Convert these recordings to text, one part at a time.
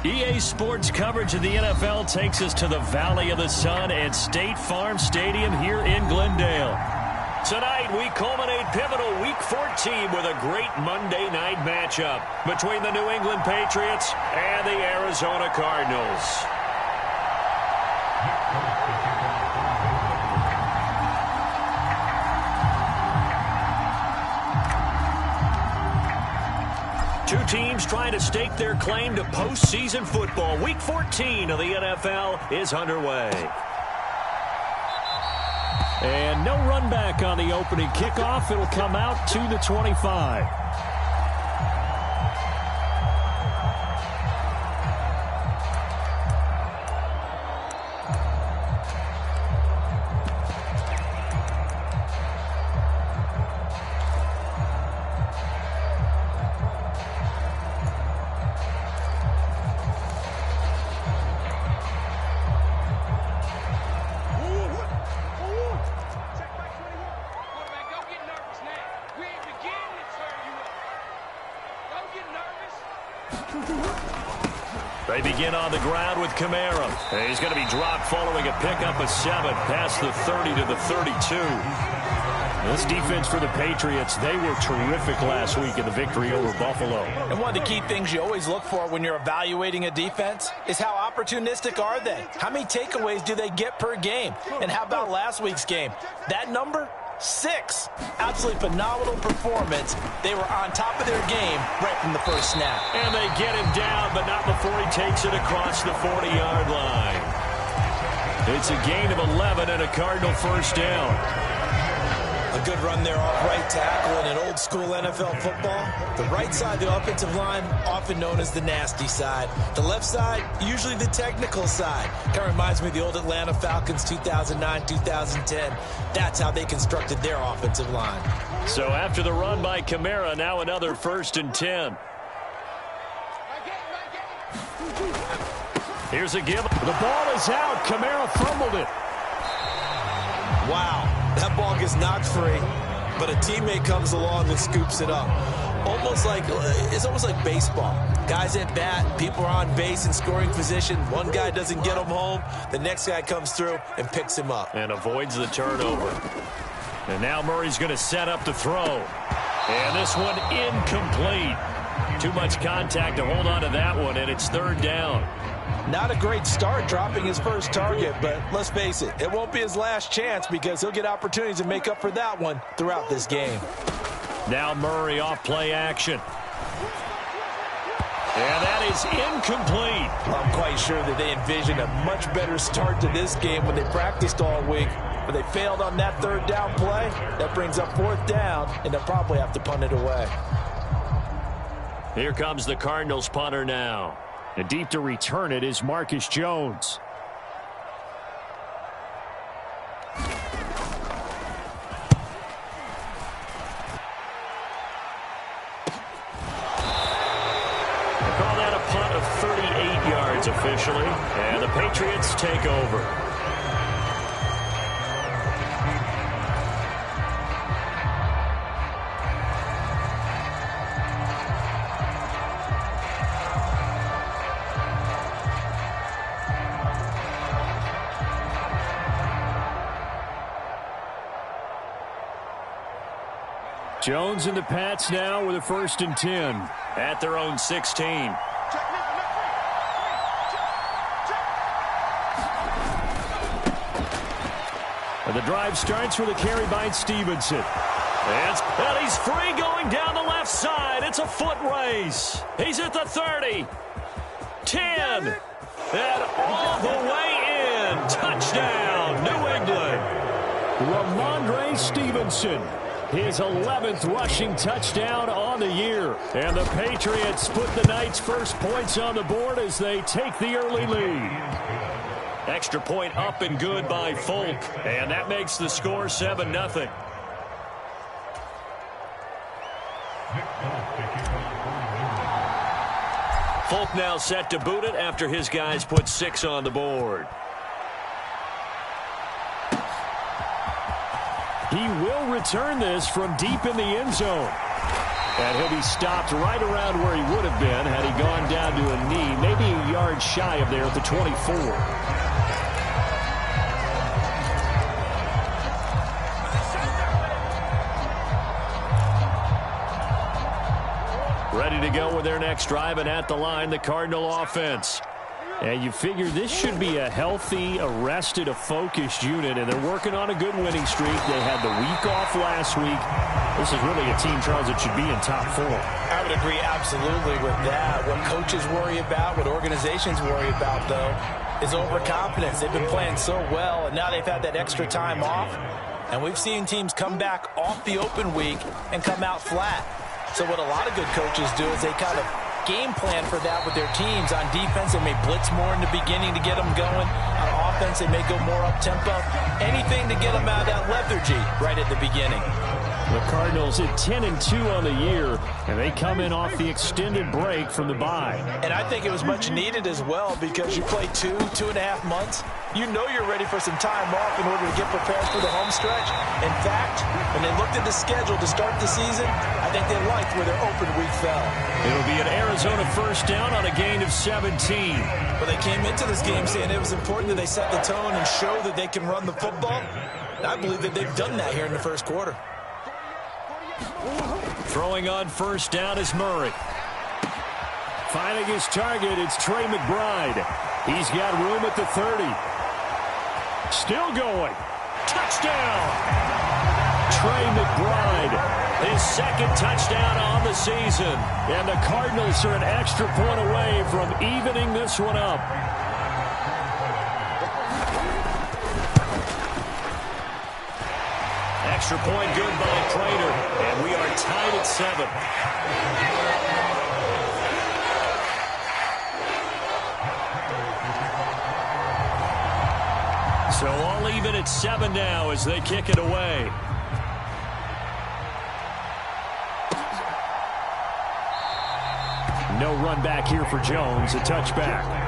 EA Sports coverage of the NFL takes us to the Valley of the Sun at State Farm Stadium here in Glendale. Tonight, we culminate pivotal Week 14 with a great Monday night matchup between the New England Patriots and the Arizona Cardinals. Two teams trying to stake their claim to postseason football. Week 14 of the NFL is underway. And no run back on the opening kickoff. It'll come out to the 25. They begin on the ground with Kamara. He's going to be dropped following a pickup of 7 past the 30 to the 32. This defense for the Patriots, they were terrific last week in the victory over Buffalo. And one of the key things you always look for when you're evaluating a defense is how opportunistic are they? How many takeaways do they get per game? And how about last week's game? That number? 6. Absolutely phenomenal performance. They were on top of their game right from the first snap. And they get him down, but not before he takes it across the 40-yard line. It's a gain of 11 and a Cardinal first down. A good run there off right tackle in an old-school NFL football. The right side of the offensive line, often known as the nasty side. The left side, usually the technical side. Kind of reminds me of the old Atlanta Falcons 2009-2010. That's how they constructed their offensive line. So after the run by Kamara, now another 1st and 10. Here's a give. The ball is out. Kamara fumbled it. Wow. That ball gets knocked free, but a teammate comes along and scoops it up. It's almost like baseball. Guys at bat, people are on base in scoring position. One guy doesn't get him home. The next guy comes through and picks him up. And avoids the turnover. And now Murray's going to set up to throw. And this one incomplete. Too much contact to hold on to that one, and it's 3rd down. Not a great start dropping his first target, but let's face it, it won't be his last chance because he'll get opportunities to make up for that one throughout this game. Now Murray off play action. And that is incomplete. I'm quite sure that they envisioned a much better start to this game when they practiced all week. But they failed on that 3rd down play. That brings up 4th down, and they'll probably have to punt it away. Here comes the Cardinals punter now. And deep to return it is Marcus Jones. Call that a punt of 38 yards officially. And the Patriots take over. Jones and the Pats now with a 1st and 10 at their own 16. And the drive starts with a carry by Stevenson. And he's free going down the left side. It's a foot race. He's at the 30. 10. And all the way in. Touchdown, New England. Ramondre Stevenson. His 11th rushing touchdown on the year. And the Patriots put the Knights' first points on the board as they take the early lead. Extra point up and good by Folk. And that makes the score 7-0. Folk now set to boot it after his guys put 6 on the board. He will return this from deep in the end zone. And he'll be stopped right around where he would have been had he gone down to a knee, maybe a yard yards shy of there at the 24. Ready to go with their next drive, and at the line, the Cardinal offense. And you figure this should be a healthy, arrested, a focused unit, and they're working on a good winning streak. They had the week off last week. This is really a team, Charles, that should be in top 4. I would agree absolutely with that. What coaches worry about, what organizations worry about, though, is overconfidence. They've been playing so well, and now they've had that extra time off. And we've seen teams come back off the open week and come out flat. So what a lot of good coaches do is they kind of game plan for that with their teams. On defense, they may blitz more in the beginning to get them going. On offense, they may go more up-tempo. Anything to get them out of that lethargy right at the beginning. The Cardinals at 10-2 on the year, and they come in off the extended break from the bye. And I think it was much needed as well, because you play 2.5 months. You know you're ready for some time off in order to get prepared for the home stretch. In fact, when they looked at the schedule to start the season, I think they liked where their open week fell. It'll be an Arizona first down on a gain of 17. Well, they came into this game saying it was important that they set the tone and show that they can run the football. And I believe that they've done that here in the first quarter. Throwing on first down is Murray. Finding his target, it's Trey McBride. He's got room at the 30. Still going. Touchdown! Trey McBride, his second touchdown on the season. And the Cardinals are an extra point away from evening this one up. Extra point good by Prater, and we are tied at 7. So all even at 7 now as they kick it away. No run back here for Jones, a touchback.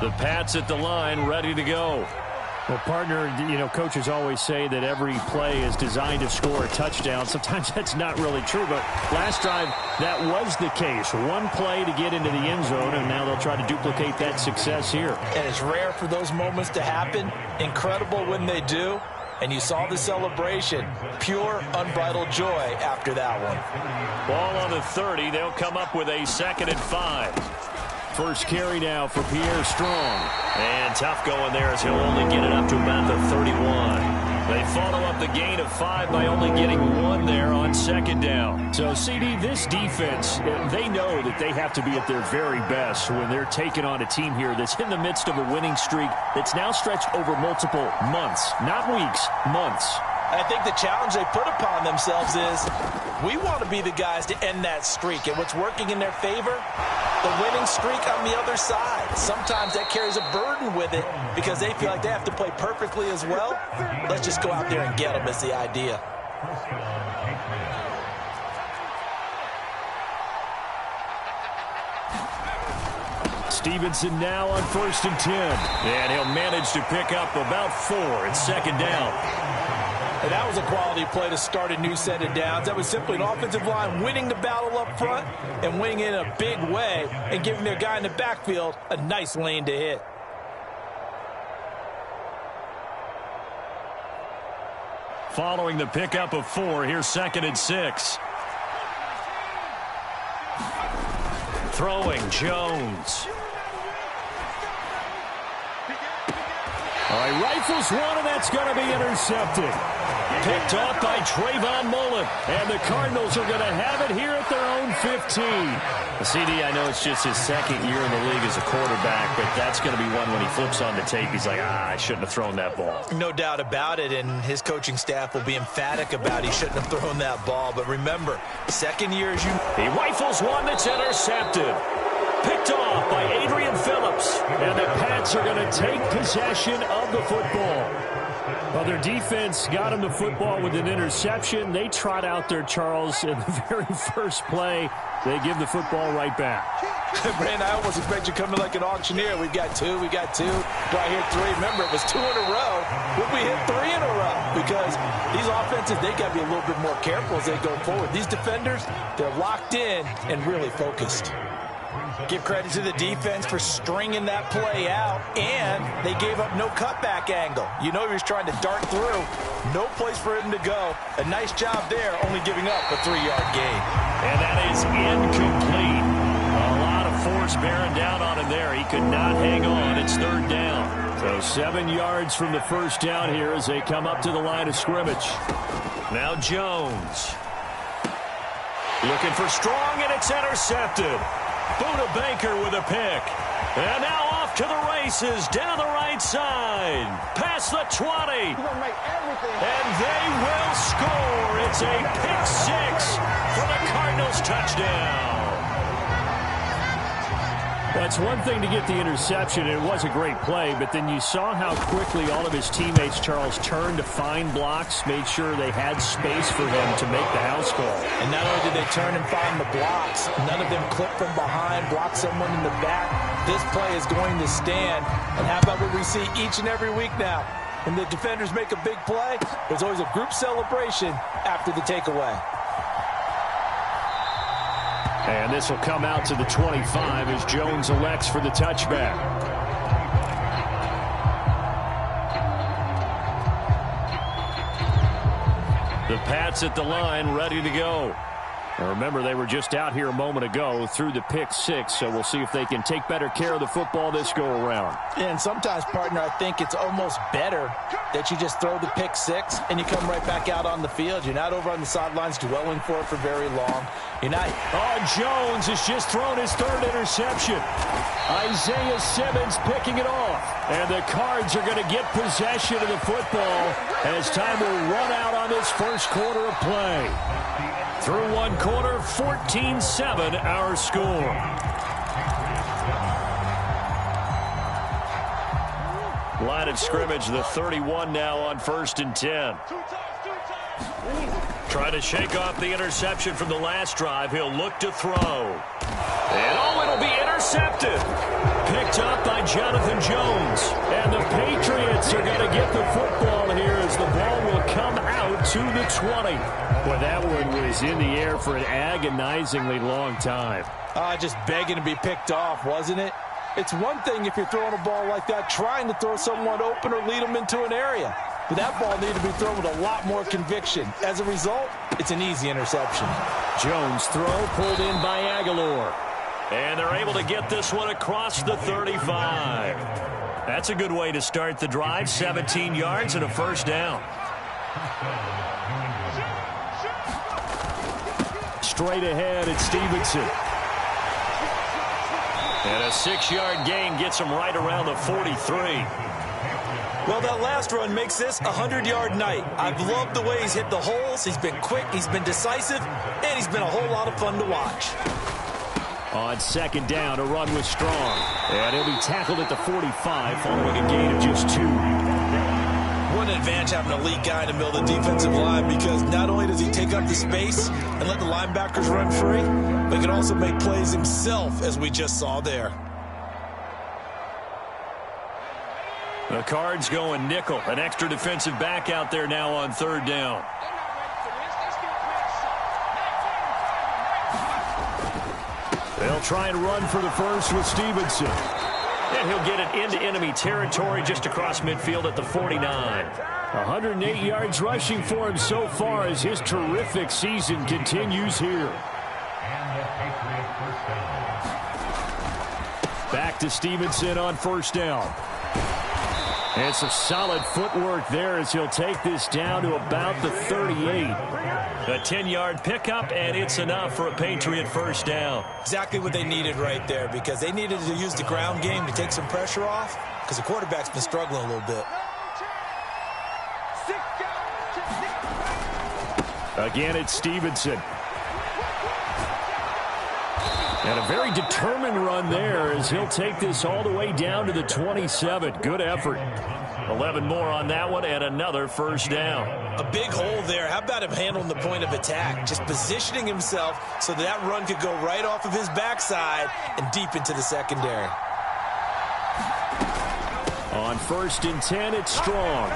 The Pats at the line, ready to go. Well, partner, coaches always say that every play is designed to score a touchdown. Sometimes that's not really true, but last drive, that was the case. One play to get into the end zone, and now they'll try to duplicate that success here. And it's rare for those moments to happen. Incredible when they do. And you saw the celebration. Pure, unbridled joy after that one. Ball on the 30. They'll come up with a 2nd and 5. First carry now for Pierre Strong. And tough going there as he'll only get it up to about the 31. They follow up the gain of 5 by only getting 1 there on 2nd down. So, CD, this defense, they know that they have to be at their very best when they're taking on a team here that's in the midst of a winning streak that's now stretched over multiple months. Not weeks, months. I think the challenge they put upon themselves is we want to be the guys to end that streak. And what's working in their favor? The winning streak on the other side. Sometimes that carries a burden with it because they feel like they have to play perfectly as well. Let's just go out there and get them is the idea. Stevenson now on 1st and 10. And he'll manage to pick up about 4 at 2nd down. And that was a quality play to start a new set of downs. That was simply an offensive line winning the battle up front and winning it in a big way and giving their guy in the backfield a nice lane to hit. Following the pickup of 4, here's 2nd and 6. Throwing Jones. All right, rifles one, and that's going to be intercepted. Picked off by Trayvon Mullen, and the Cardinals are going to have it here at their own 15. CD, I know it's just his 2nd year in the league as a quarterback, but that's going to be one when he flips on the tape. He's like, I shouldn't have thrown that ball. No doubt about it, and his coaching staff will be emphatic about he shouldn't have thrown that ball. But remember, 2nd year as you... He rifles one that's intercepted. Picked off by Adrian Phillips. snaps, and the Pats are going to take possession of the football. Well, their defense got them the football with an interception. They trot out there, Charles, in the very first play. They give the football right back. Brandon, I almost expect you coming like an auctioneer. We've got two. Do I hear three? Remember, it was 2 in a row. Would we hit 3 in a row? Because these offenses, they got to be a little bit more careful as they go forward. These defenders, they're locked in and really focused. Give credit to the defense for stringing that play out, and they gave up no cutback angle. You know he was trying to dart through. No place for him to go. A nice job there, only giving up a 3-yard gain. And that is incomplete. A lot of force bearing down on him there. He could not hang on. It's 3rd down. So 7 yards from the first down here as they come up to the line of scrimmage. Now Jones. Looking for Strong, and it's intercepted. Buda Baker with a pick. And now off to the races down the right side. Past the 20. And they will score. It's a pick 6 for the Cardinals touchdown. Well, it's one thing to get the interception. It was a great play, but then you saw how quickly all of his teammates, Charles, turned to find blocks, made sure they had space for him to make the house call. And not only did they turn and find the blocks, none of them clip from behind, block someone in the back. This play is going to stand. And how about what we see each and every week now? When the defenders make a big play, there's always a group celebration after the takeaway. And this will come out to the 25 as Jones elects for the touchback. The Pats at the line, ready to go. And remember, they were just out here a moment ago through the pick 6, so we'll see if they can take better care of the football this go-around. And sometimes, partner, I think it's almost better that you just throw the pick 6 and you come right back out on the field. You're not over on the sidelines dwelling for it for very long. You're not. Oh, Jones has just thrown his 3rd interception. Isaiah Simmons picking it off. And the Cards are going to get possession of the football as time will run out on this first quarter of play. Through one quarter, 14-7 our score. Line of scrimmage, the 31 now on 1st and 10. Trying to shake off the interception from the last drive. He'll look to throw. And it'll be intercepted. Picked up by Jonathan Jones. And the Patriots are going to get the football here as the ball will come out to the 20. Boy, that one was in the air for an agonizingly long time. Just begging to be picked off, wasn't it? It's one thing if you're throwing a ball like that, trying to throw someone open or lead them into an area. But that ball needed to be thrown with a lot more conviction. As a result, it's an easy interception. Jones throw pulled in by Aguilar. And they're able to get this one across the 35. That's a good way to start the drive. 17 yards and a 1st down. Straight ahead, it's Stevenson. And a 6-yard gain gets him right around the 43. Well, that last run makes this a 100-yard night. I've loved the way he's hit the holes. He's been quick, he's been decisive, and he's been a whole lot of fun to watch. On 2nd down, a run with Strong. And he'll be tackled at the 45 following a gain of just 2. What an advantage having a elite guy in the middle of the defensive line, because not only does he take up the space and let the linebackers run free, but he can also make plays himself, as we just saw there. The Cards going nickel. An extra defensive back out there now on 3rd down. They'll try and run for the first with Stevenson. And he'll get it into enemy territory just across midfield at the 49. 108 yards rushing for him so far as his terrific season continues here. Back to Stevenson on 1st down. And some solid footwork there as he'll take this down to about the 38. A 10-yard pickup, and it's enough for a Patriot 1st down. Exactly what they needed right there, because they needed to use the ground game to take some pressure off, because the quarterback's been struggling a little bit. Again, it's Stevenson. And a very determined run there as he'll take this all the way down to the 27. Good effort. 11 more on that one and another first down. A big hole there. How about him handling the point of attack? Just positioning himself so that run could go right off of his backside and deep into the secondary. On 1st and 10, it's Strong.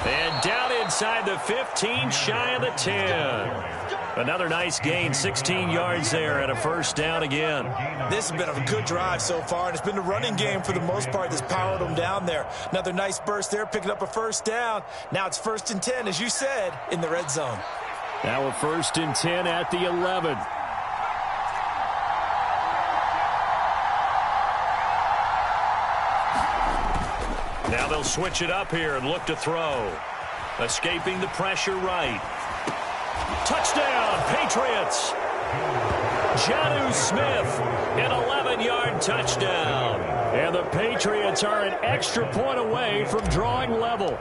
And down inside the 15, shy of the 10. Another nice gain, 16 yards there and a first down again. This has been a good drive so far, and it's been the running game for the most part that's powered them down there. Another nice burst there, picking up a first down. Now it's 1st and 10, as you said, in the red zone. Now a 1st and 10 at the 11. Now they'll switch it up here and look to throw. Escaping the pressure right. Touchdown, Patriots. Jonnu Smith, an 11-yard touchdown. And the Patriots are an extra point away from drawing level.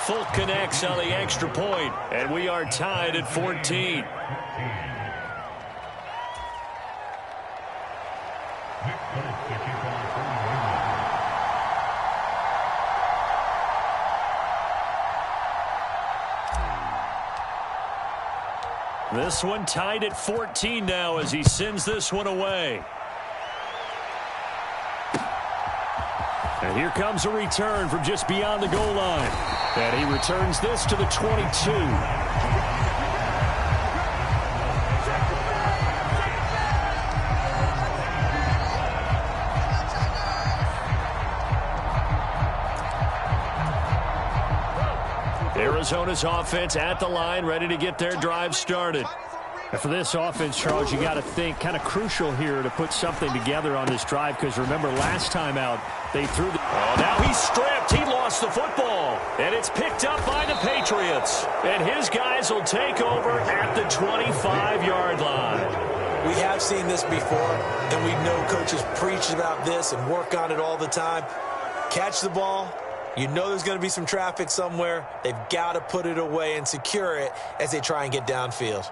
Fulk connects on the extra point, and we are tied at 14. This one tied at 14 now as he sends this one away. And here comes a return from just beyond the goal line. And he returns this to the 22. Arizona's offense at the line, ready to get their drive started. And for this offense, Charles, you got to think kind of crucial here to put something together on this drive, because remember last time out they threw the... Oh, now he's stripped. He lost the football. And it's picked up by the Patriots. And his guys will take over at the 25-yard line. We have seen this before, and we know coaches preach about this and work on it all the time. Catch the ball. You know there's going to be some traffic somewhere. They've got to put it away and secure it as they try and get downfield.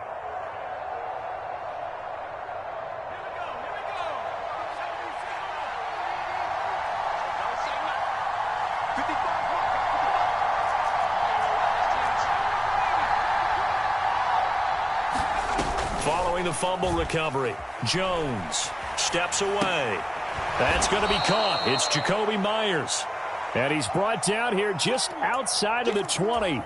Following the fumble recovery, Jones steps away. That's going to be caught. It's Jacoby Myers. And he's brought down here just outside of the 20.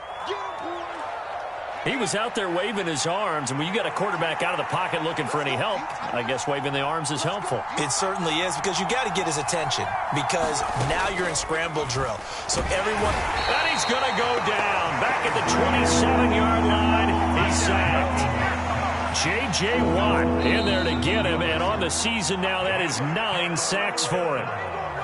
He was out there waving his arms, and when you got a quarterback out of the pocket looking for any help, I guess waving the arms is helpful. It certainly is, because you got to get his attention, because now you're in scramble drill. So everyone... And he's going to go down. Back at the 27-yard line, he's sacked. J.J. Watt in there to get him, and on the season now, that is 9 sacks for him.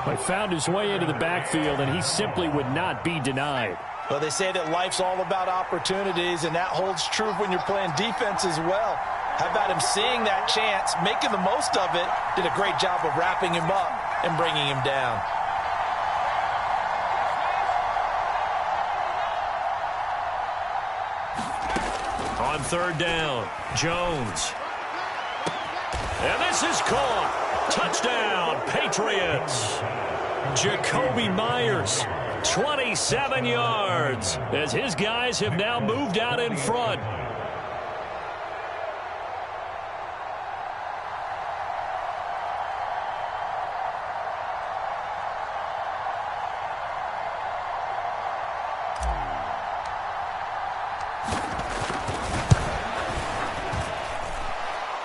But found his way into the backfield, and he simply would not be denied. Well, they say that life's all about opportunities, and that holds true when you're playing defense as well. How about him seeing that chance, making the most of it, did a great job of wrapping him up and bringing him down. On 3rd down, Jones. And this is caught. Touchdown, Patriots. Jacoby Myers, 27 yards, as his guys have now moved out in front.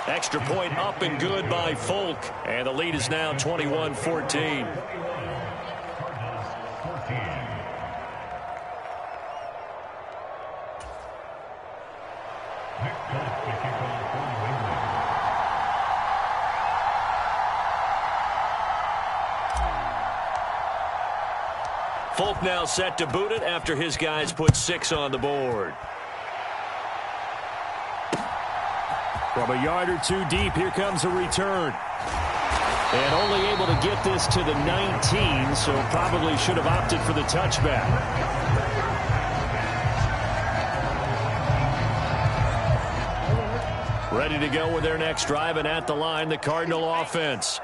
Extra point up and good by Fulk. And the lead is now 21-14. Fulk now set to boot it after his guys put 6 on the board. From a yard or two deep, here comes a return. And only able to get this to the 19, so probably should have opted for the touchback. Ready to go with their next drive, and at the line, the Cardinal offense.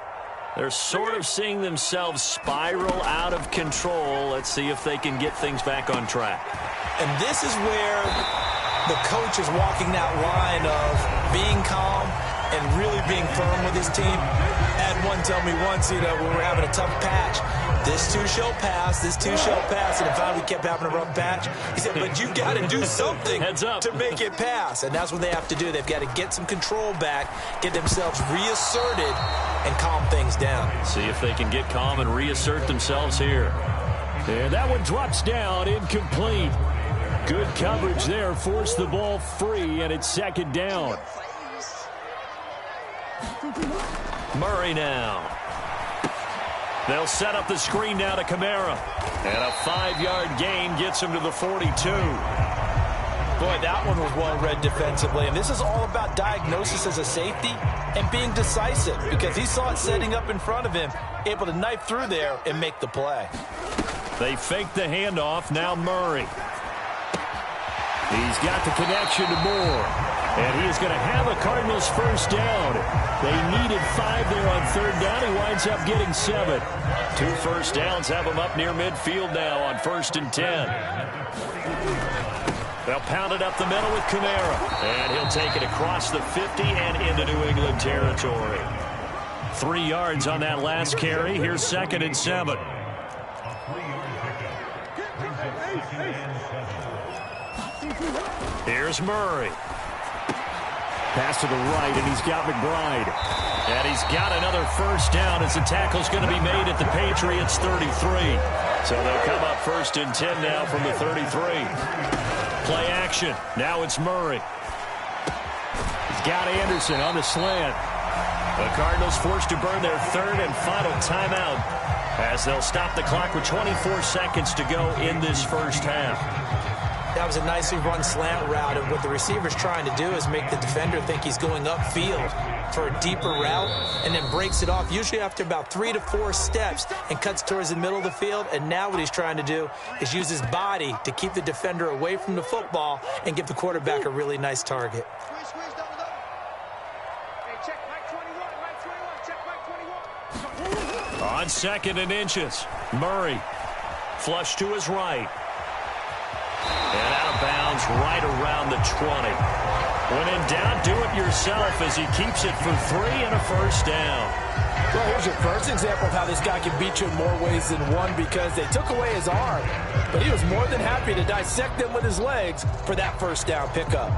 They're sort of seeing themselves spiral out of control. Let's see if they can get things back on track. And this is where the coach is walking that line of being calm and really being firm with his team. I had one tell me once, when we were having a tough patch, this too shall pass, this too shall pass. And finally we kept having a rough patch. He said, but you got to do something to make it pass. And that's what they have to do. They've got to get some control back, get themselves reasserted, and calm things down. See if they can get calm and reassert themselves here. And that one drops down, incomplete. Good coverage there, forced the ball free, and it's second down. Murray now. They'll set up the screen now to Kamara. And a 5-yard gain gets him to the 42. Boy, that one was well read defensively. And this is all about diagnosis as a safety and being decisive, because he saw it setting up in front of him, able to knife through there and make the play. They fake the handoff. Now Murray. He's got the connection to Moore. And he is going to have a Cardinals first down. They needed 5 there on third down. He winds up getting 7. 2 first downs have him up near midfield now on 1st and 10. They'll pound it up the middle with Kamara. And he'll take it across the 50 and into New England territory. 3 yards on that last carry. Here's 2nd and 7. Here's Murray. Pass to the right, and he's got McBride. And he's got another first down as the tackle's going to be made at the Patriots 33. So they'll come up 1st and 10 now from the 33. Play action. Now it's Murray. He's got Anderson on the slant. The Cardinals forced to burn their 3rd and final timeout as they'll stop the clock with 24 seconds to go in this first half. That was a nicely run slant route, and what the receiver's trying to do is make the defender think he's going upfield for a deeper route, and then breaks it off, usually after about 3 to 4 steps, and cuts towards the middle of the field. And now what he's trying to do is use his body to keep the defender away from the football and give the quarterback a really nice target. On 2nd and inches, Murray flush to his right. And out of bounds right around the 20. When in doubt, do it yourself as he keeps it for 3 and a first down. Well, here's your first example of how this guy can beat you in more ways than one, because they took away his arm, but he was more than happy to dissect them with his legs for that first down pickup.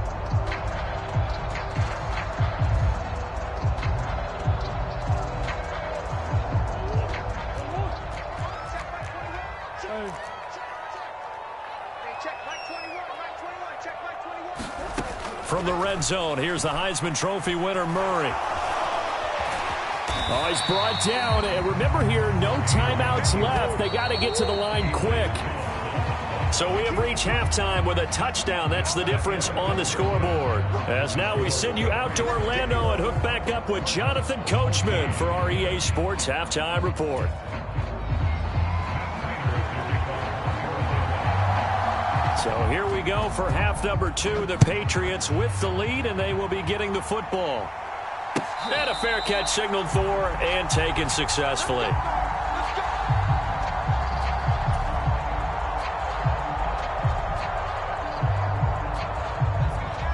From the red zone, here's the Heisman Trophy winner, Murray. Oh, he's brought down. And remember here, no timeouts left. They got to get to the line quick. So we have reached halftime with a touchdown. That's the difference on the scoreboard. As now we send you out to Orlando and hook back up with Jonathan Coachman for our EA Sports Halftime Report. So here we go for half number 2. The Patriots with the lead, and they will be getting the football. And a fair catch signaled for and taken successfully.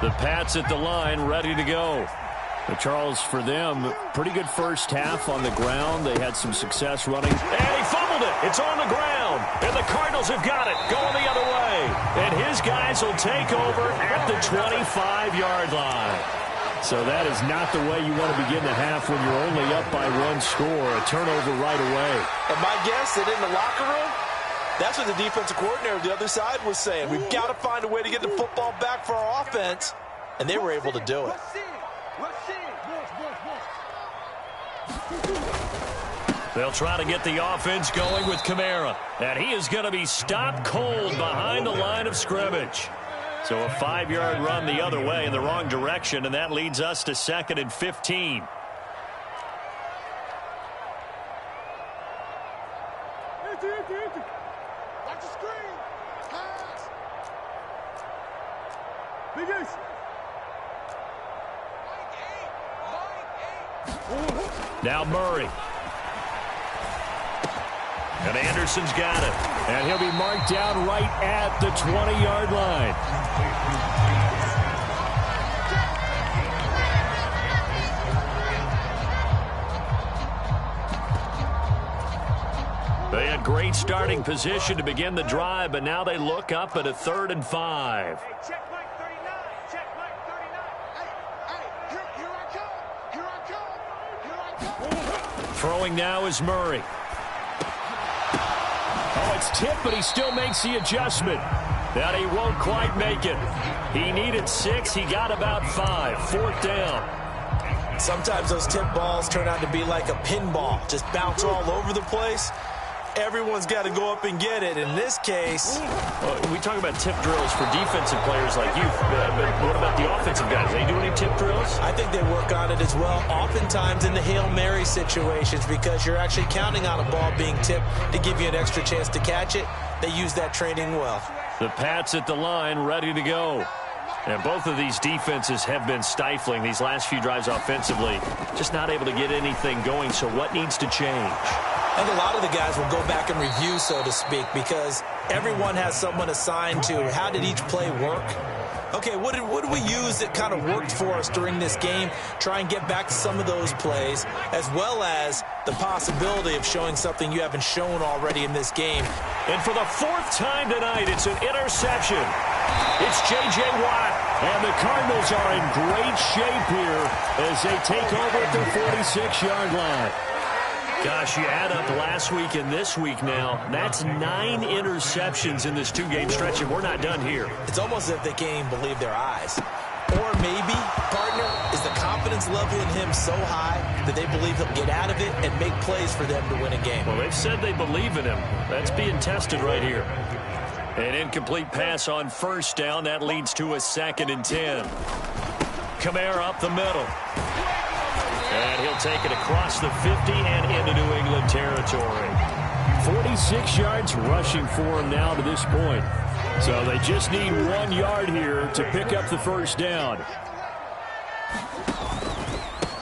The Pats at the line, ready to go. But Charles, for them, pretty good first half on the ground. They had some success running. And he fumbled it. It's on the ground. And the Cardinals have got it. Going the other way. And his guys will take over at the 25-yard line. So that is not the way you want to begin the half when you're only up by 1 score. A turnover right away. And my guess that in the locker room, that's what the defensive coordinator of the other side was saying. We've got to find a way to get the football back for our offense. And they were able to do it. They'll try to get the offense going with Kamara. And he is going to be stopped cold behind the line of scrimmage. So a 5-yard run the other way in the wrong direction, and that leads us to 2nd and 15. Watch the screen. Pass. Big Ace. Now Murray. And Anderson's got it. And he'll be marked down right at the 20-yard line. They had great starting position to begin the drive, but now they look up at a 3rd and 5. Hey, check Mike 39. Check Mike 39. Hey, here I come. Here I come. Throwing now is Murray. Oh, it's tipped, but he still makes the adjustment. That he won't quite make it. He needed 6. He got about 5. 4th down. Sometimes those tip balls turn out to be like a pinball. Just bounce all over the place. Everyone's got to go up and get it. In this case, we talk about tip drills for defensive players like you, but what about the offensive guys? They do any tip drills? I think they work on it as well, oftentimes in the Hail Mary situations, because you're actually counting on a ball being tipped to give you an extra chance to catch it. They use that training well. The Pats at the line, ready to go. And both of these defenses have been stifling these last few drives offensively. Just not able to get anything going, so what needs to change? I think a lot of the guys will go back and review, so to speak, because everyone has someone assigned to how did each play work. Okay, what did we use that kind of worked for us during this game? Try and get back to some of those plays, as well as the possibility of showing something you haven't shown already in this game. And for the 4th time tonight, it's an interception. It's J.J. Watt, and the Cardinals are in great shape here as they take over at their 46-yard line. Gosh, you add up last week and this week now, that's 9 interceptions in this 2-game stretch, and we're not done here. It's almost as if they can't even believe their eyes. Or maybe, partner, is the confidence level in him so high that they believe he'll get out of it and make plays for them to win a game. Well, they've said they believe in him. That's being tested right here. An incomplete pass on 1st down. That leads to a 2nd and 10. Kamara up the middle. And he'll take it across the 50 and into New England territory. 46 yards rushing for him now to this point. So they just need 1 yard here to pick up the 1st down.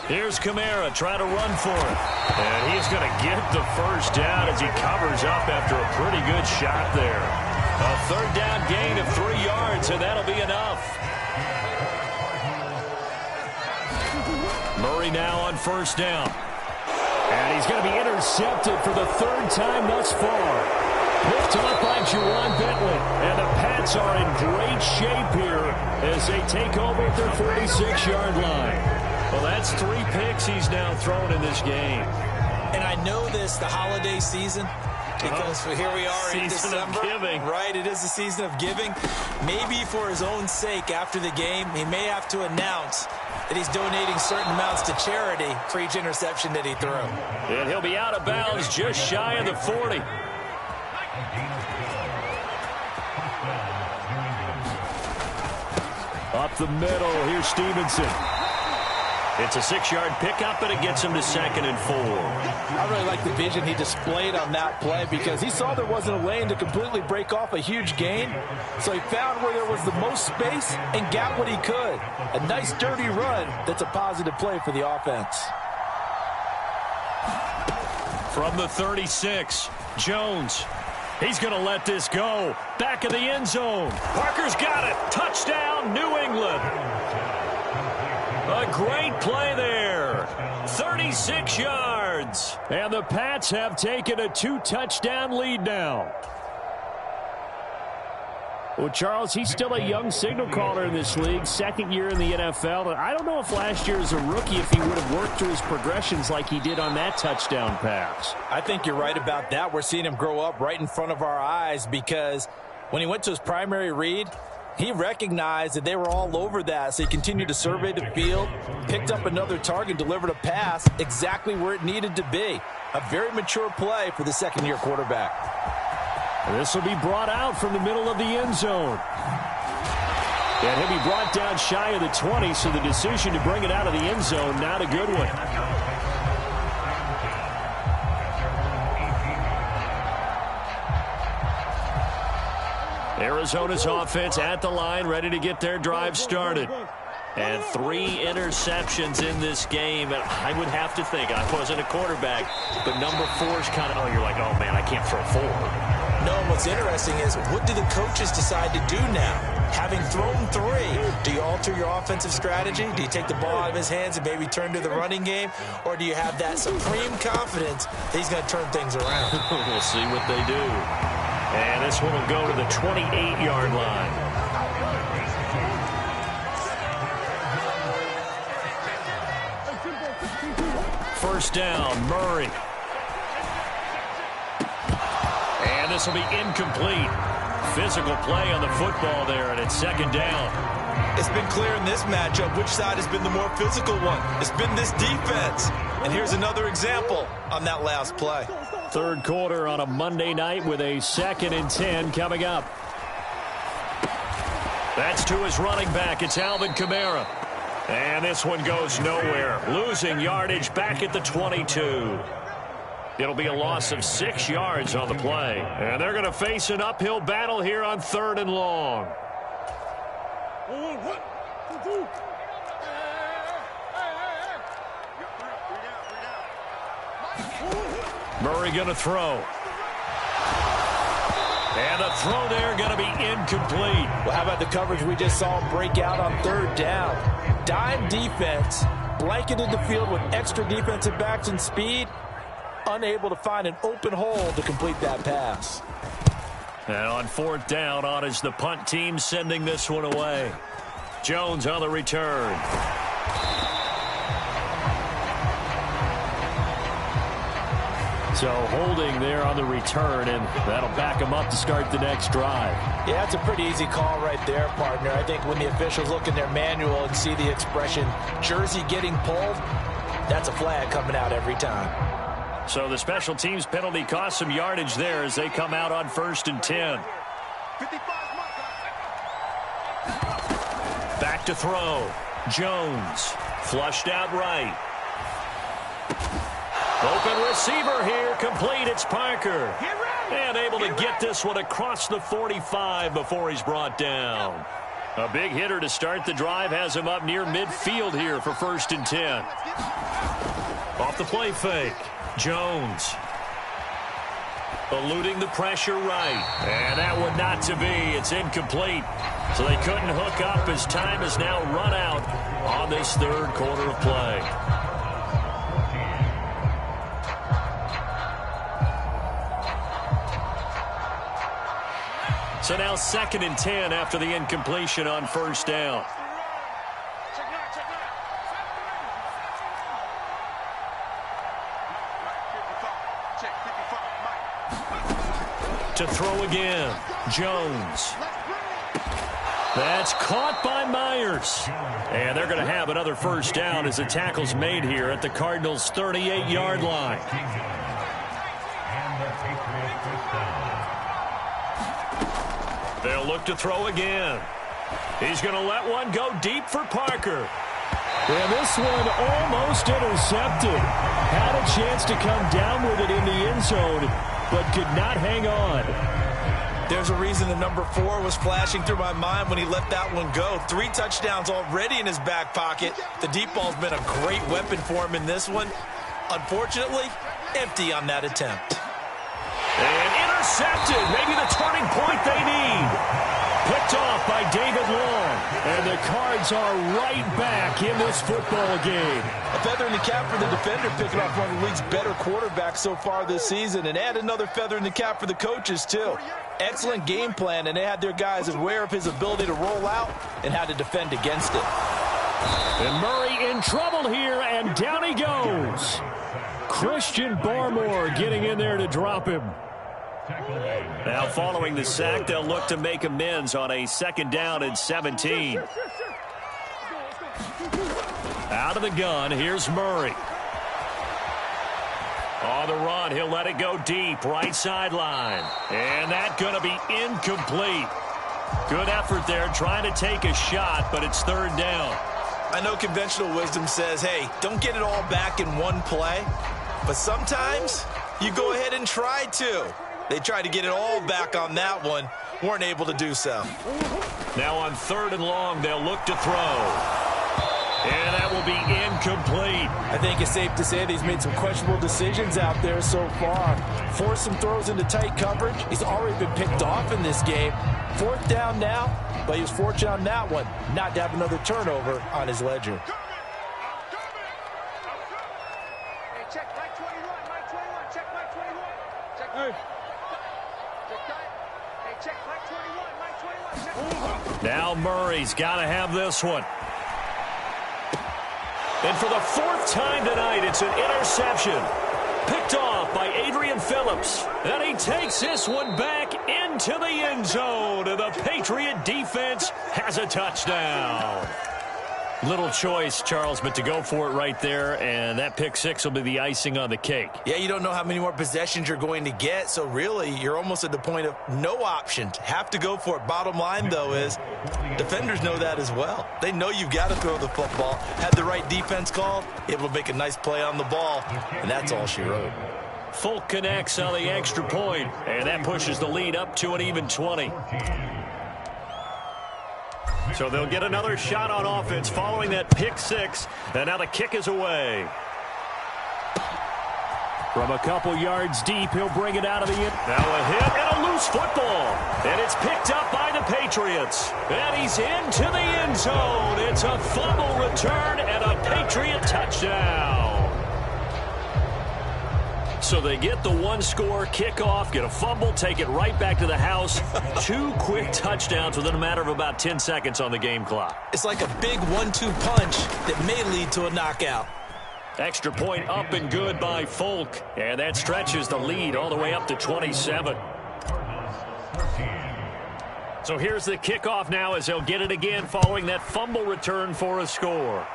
Here's Kamara trying to run for it. And he's going to get the 1st down as he covers up after a pretty good shot there. A 3rd down gain of 3 yards, and that'll be enough. Murray now on 1st down. And he's going to be intercepted for the 3rd time thus far. Picked up by Juwan Bentley. And the Pats are in great shape here as they take over at their 46-yard line. Well, that's 3 picks he's now thrown in this game. And I know this, the holiday season, because here we are in December. Season of giving. Right, it is the season of giving. Maybe for his own sake after the game, he may have to announce that he's donating certain amounts to charity for each interception that he threw. And he'll be out of bounds just shy of the 40. Up the middle, here's Stevenson. It's a 6-yard pickup, and it gets him to 2nd and 4. I really like the vision he displayed on that play because he saw there wasn't a lane to completely break off a huge gain. So he found where there was the most space and got what he could. A nice dirty run that's a positive play for the offense. From the 36, Jones. He's going to let this go. Back of the end zone. Parker's got it. Touchdown, New England. A great play there. 36 yards. And the Pats have taken a 2-touchdown lead now. Well, Charles, he's still a young signal caller in this league, 2nd year in the NFL. And I don't know if last year as a rookie if he would have worked through his progressions like he did on that touchdown pass. I think you're right about that. We're seeing him grow up right in front of our eyes because when he went to his primary read, he recognized that they were all over that, so he continued to survey the field, picked up another target, delivered a pass exactly where it needed to be. A very mature play for the 2nd-year quarterback. This will be brought out from the middle of the end zone. And he'll be brought down shy of the 20, so the decision to bring it out of the end zone, not a good one. Arizona's offense at the line, ready to get their drive started. And 3 interceptions in this game. And I would have to think, I wasn't a quarterback, but number 4 is kind of, oh, you're like, oh, man, I can't throw 4. No, what's interesting is, what do the coaches decide to do now? Having thrown 3, do you alter your offensive strategy? Do you take the ball out of his hands and maybe turn to the running game? Or do you have that supreme confidence that he's going to turn things around? We'll see what they do. And this one will go to the 28-yard line. First down, Murray. And this will be incomplete. Physical play on the football there, and it's second down. It's been clear in this matchup which side has been the more physical one. It's been this defense. And here's another example on that last play. Third quarter on a Monday night with a 2nd and 10 coming up. That's to his running back. It's Alvin Kamara. And this one goes nowhere. Losing yardage back at the 22. It'll be a loss of 6 yards on the play. And they're going to face an uphill battle here on 3rd and long. Murray going to throw. And the throw there going to be incomplete. Well, how about the coverage we just saw him break out on 3rd down? Dime defense, blanketed the field with extra defensive backs and speed, unable to find an open hole to complete that pass. And on 4th down, on is the punt team sending this one away. Jones on the return. So holding there on the return, and that'll back him up to start the next drive. Yeah, it's a pretty easy call right there, partner. I think when the officials look in their manual and see the expression jersey getting pulled, that's a flag coming out every time. So the special teams penalty cost some yardage there as they come out on 1st and 10. Back to throw. Jones flushed out right. Open receiver here, complete. It's Parker. And able to get this one across the 45 before he's brought down. A big hitter to start the drive has him up near midfield here for 1st and 10. Off the play fake. Jones eluding the pressure right. And that one not to be. It's incomplete. So they couldn't hook up as time has now run out on this 3rd quarter of play. So now 2nd and 10 after the incompletion on 1st down. To throw again. Jones. That's caught by Myers. And they're going to have another 1st down as the tackle's made here at the Cardinals' 38-yard line. They'll look to throw again. He's going to let one go deep for Parker. And this one almost intercepted. Had a chance to come down with it in the end zone, but could not hang on. There's a reason the number 4 was flashing through my mind when he let that one go. 3 touchdowns already in his back pocket. The deep ball's been a great weapon for him in this one. Unfortunately, empty on that attempt. And intercepted. Maybe the turning point they need. Picked off by David Long. And the Cards are right back in this football game. A feather in the cap for the defender, picking off one of the league's better quarterbacks so far this season. And add another feather in the cap for the coaches, too. Excellent game plan, and they had their guys aware of his ability to roll out and how to defend against it. And Murray in trouble here, and down he goes. Christian Barmore getting in there to drop him. Now following the sack, they'll look to make amends on a 2nd down and 17. Out of the gun, here's Murray. On the run, he'll let it go deep, right sideline. And that's going to be incomplete. Good effort there, trying to take a shot, but it's 3rd down. I know conventional wisdom says, hey, don't get it all back in one play. But sometimes you go ahead and try to. They tried to get it all back on that one. Weren't able to do so. Now on 3rd and long, they'll look to throw. And that will be incomplete. I think it's safe to say that he's made some questionable decisions out there so far. Forced some throws into tight coverage. He's already been picked off in this game. 4th down now, but he was fortunate on that one not to have another turnover on his ledger. Hey, check Mike 21, Mike 21, check Mike 21. Check. Check that. Hey, check Mike 21, Mike 21, check. Now Murray's got to have this one. And for the 4th time tonight, it's an interception. Picked off by Adrian Phillips. And he takes this one back into the end zone. And the Patriot defense has a touchdown. Little choice, Charles, but to go for it right there, and that pick 6 will be the icing on the cake. Yeah, you don't know how many more possessions you're going to get, so really you're almost at the point of no option. Have to go for it. Bottom line, though, is defenders know that as well. They know you've got to throw the football. Had the right defense called, able to make a nice play on the ball, and that's all she wrote. Folk connects on the extra point, and that pushes the lead up to an even 20. So they'll get another shot on offense following that pick 6. And now the kick is away. From a couple yards deep, he'll bring it out of the end. Now a hit and a loose football. And it's picked up by the Patriots. And he's into the end zone. It's a fumble return and a Patriot touchdown. So they get the 1-score kickoff, get a fumble, take it right back to the house. 2 quick touchdowns within a matter of about 10 seconds on the game clock. It's like a big 1-2 punch that may lead to a knockout. Extra point up and good by Folk. And that stretches the lead all the way up to 27. So here's the kickoff now as they'll get it again following that fumble return for a score.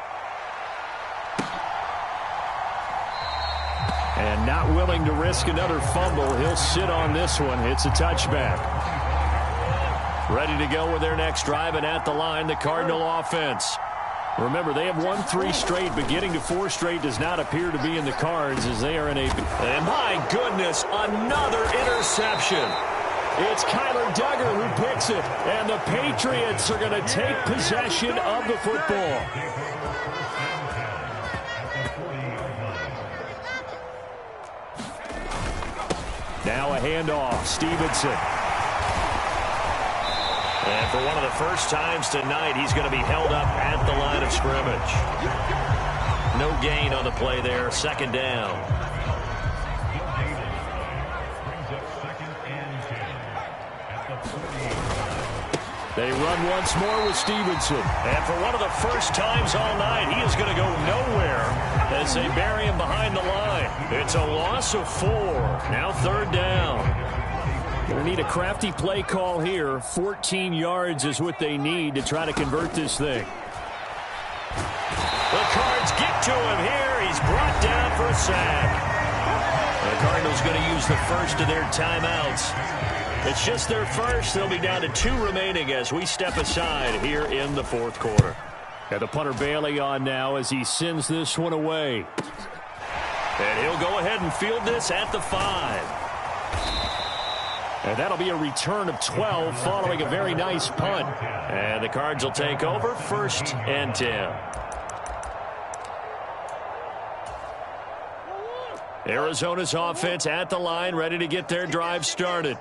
And not willing to risk another fumble. He'll sit on this one. It's a touchback. Ready to go with their next drive, and at the line, the Cardinal offense. Remember, they have won 3 straight, but getting to 4 straight does not appear to be in the cards as they are in a... And my goodness, another interception. It's Kyler Duggar who picks it, and the Patriots are going to take possession of the football. Now a handoff, Stevenson. And for one of the first times tonight, he's going to be held up at the line of scrimmage. No gain on the play there, 2nd down. They run once more with Stevenson. And for one of the first times all night, he is going to go nowhere as they bury him behind the line. It's a loss of 4. Now 3rd down. Going to need a crafty play call here. 14 yards is what they need to try to convert this thing. The Cards get to him here. He's brought down for a sack. The Cardinals going to use the first of their timeouts. It's just their first. They'll be down to 2 remaining as we step aside here in the 4th quarter. And the punter Bailey on now as he sends this one away. And he'll go ahead and field this at the 5. And that'll be a return of 12 following a very nice punt. And the Cards will take over 1st and 10. Arizona's offense at the line, ready to get their drive started.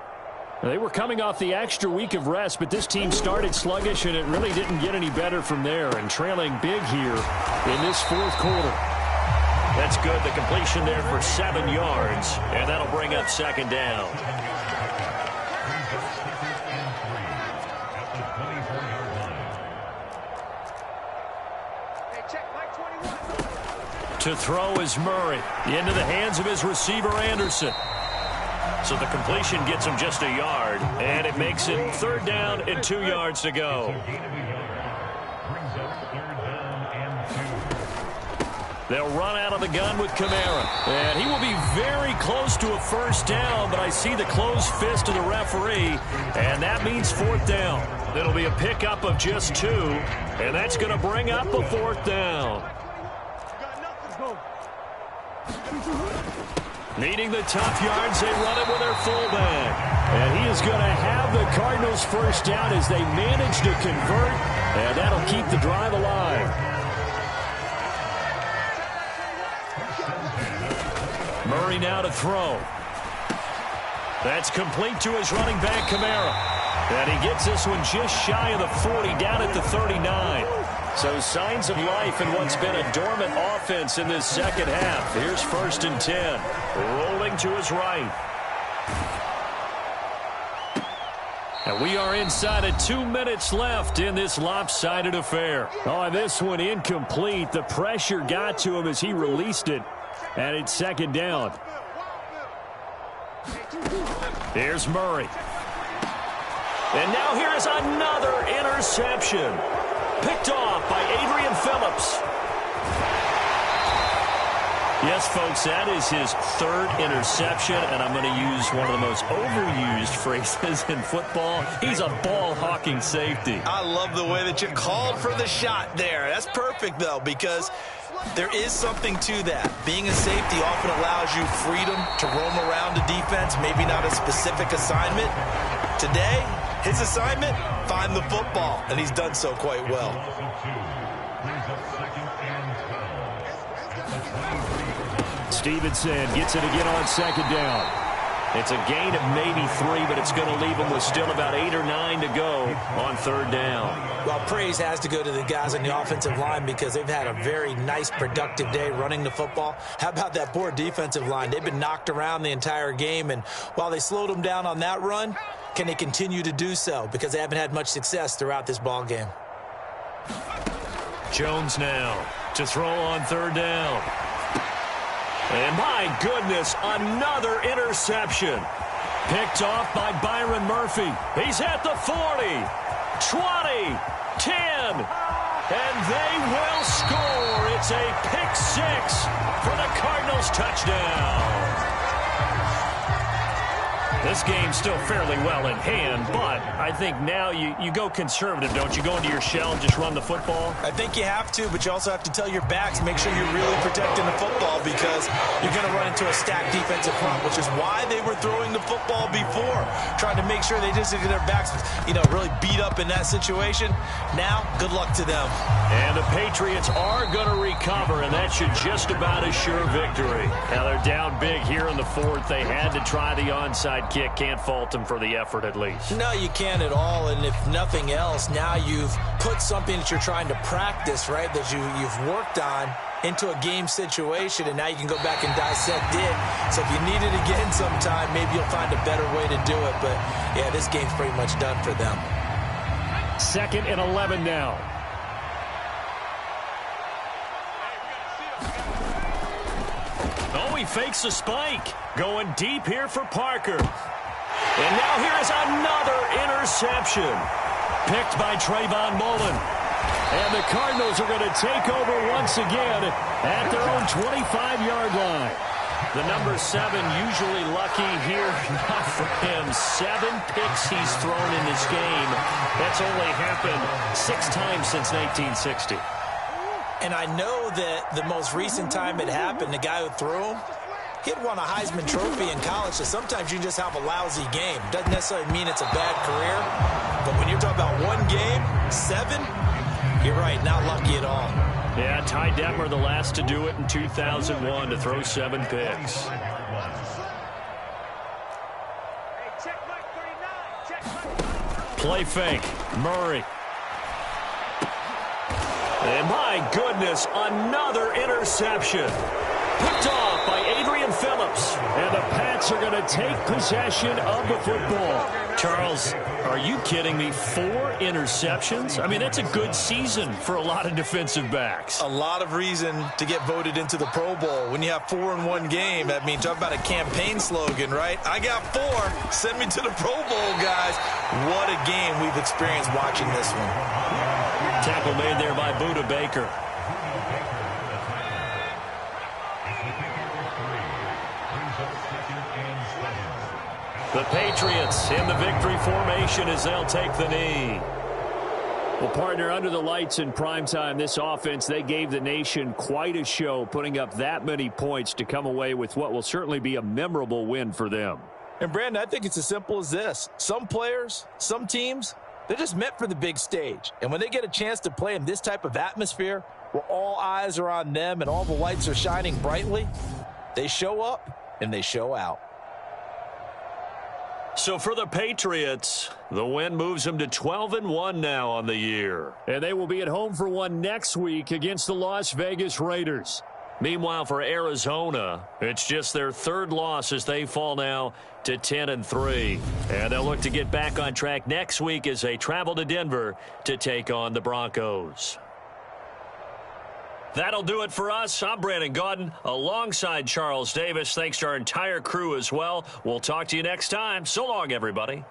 They were coming off the extra week of rest, but this team started sluggish, and it really didn't get any better from there, and trailing big here in this 4th quarter. That's good. The completion there for 7 yards, and that'll bring up 2nd down. To throw is Murray. Into the hands of his receiver, Anderson. So the completion gets him just a yard, and it makes it 3rd down and 2 yards to go. They'll run out of the gun with Kamara. And he will be very close to a 1st down, but I see the closed fist of the referee, and that means 4th down. It'll be a pickup of just 2, and that's going to bring up a 4th down. Needing the tough yards, they run it with their fullback. And he is going to have the Cardinals' 1st down as they manage to convert, and that'll keep the drive alive. Murray now to throw. That's complete to his running back, Kamara. And he gets this one just shy of the 40, down at the 39. So signs of life in what's been a dormant offense in this second half. Here's 1st and 10. Rolling to his right. And we are inside of 2 minutes left in this lopsided affair. Oh, this one incomplete. The pressure got to him as he released it. And it's 2nd down. Here's Murray. And now here is another interception. Picked off by Adrian Phillips. Yes, folks, that is his 3rd interception, and I'm going to use one of the most overused phrases in football. He's a ball-hawking safety. I love the way that you called for the shot there. That's perfect, though, because there is something to that. Being a safety often allows you freedom to roam around the defense, maybe not a specific assignment. Today, his assignment, find the football, and he's done so quite well. Stevenson gets it again on 2nd down. It's a gain of maybe 3, but it's going to leave him with still about 8 or 9 to go on 3rd down. Well, praise has to go to the guys on the offensive line because they've had a very nice, productive day running the football. How about that poor defensive line? They've been knocked around the entire game, and while they slowed them down on that run, can they continue to do so? Because they haven't had much success throughout this ball game. Jones now to throw on 3rd down. And my goodness, another interception. Picked off by Byron Murphy. He's at the 40, 20, 10, and they will score. It's a pick 6 for the Cardinals touchdown. This game's still fairly well in hand, but I think now you go conservative, don't you? Go into your shell and just run the football? I think you have to, but you also have to tell your backs, make sure you're really protecting the football because you're going to run into a stacked defensive front, which is why they were throwing the football before, trying to make sure they just get their backs, really beat up in that situation. Now, good luck to them. And the Patriots are going to recover, and that should just about assure victory. Now, they're down big here in the 4th. They had to try the onside kick. Can't fault them for the effort, at least. No, you can't at all, and if nothing else, now you've put something that you're trying to practice, right, that you've worked on into a game situation, and now you can go back and dissect it. So if you need it again sometime, maybe you'll find a better way to do it. But, yeah, this game's pretty much done for them. 2nd and 11 now. Oh, he fakes a spike. Going deep here for Parker. And now here is another interception. Picked by Trayvon Mullen. And the Cardinals are going to take over once again at their own 25-yard line. The number 7 usually lucky here. Not for him. 7 picks he's thrown in this game. That's only happened 6 times since 1960. And I know that the most recent time it happened, the guy who threw him, he had won a Heisman Trophy in college, so sometimes you just have a lousy game. Doesn't necessarily mean it's a bad career, but when you're talking about one game, 7, you're right, not lucky at all. Yeah, Ty Detmer, the last to do it in 2001, to throw 7 picks. Play fake, Murray. And my goodness, another interception. Picked off by Adrian Phillips. And the Pats are going to take possession of the football. Charles, are you kidding me? 4 interceptions? I mean, that's a good season for a lot of defensive backs. A lot of reason to get voted into the Pro Bowl. When you have 4 in one game, I mean, talk about a campaign slogan, right? I got 4. Send me to the Pro Bowl, guys. What a game we've experienced watching this one. Tackle made there by Buda Baker. The Patriots in the victory formation as they'll take the knee. Well, partner, under the lights in primetime, this offense, they gave the nation quite a show, putting up that many points to come away with what will certainly be a memorable win for them. And, Brandon, I think it's as simple as this. Some players, some teams, they're just meant for the big stage. And when they get a chance to play in this type of atmosphere where all eyes are on them and all the lights are shining brightly, They show up and they show out. So for the Patriots, the win moves them to 12-1 now on the year. And they will be at home for one next week against the Las Vegas Raiders. Meanwhile, for Arizona, it's just their third loss as they fall now to 10-3. And they'll look to get back on track next week as they travel to Denver to take on the Broncos. That'll do it for us. I'm Brandon Gaudin alongside Charles Davis. Thanks to our entire crew as well. We'll talk to you next time. So long, everybody.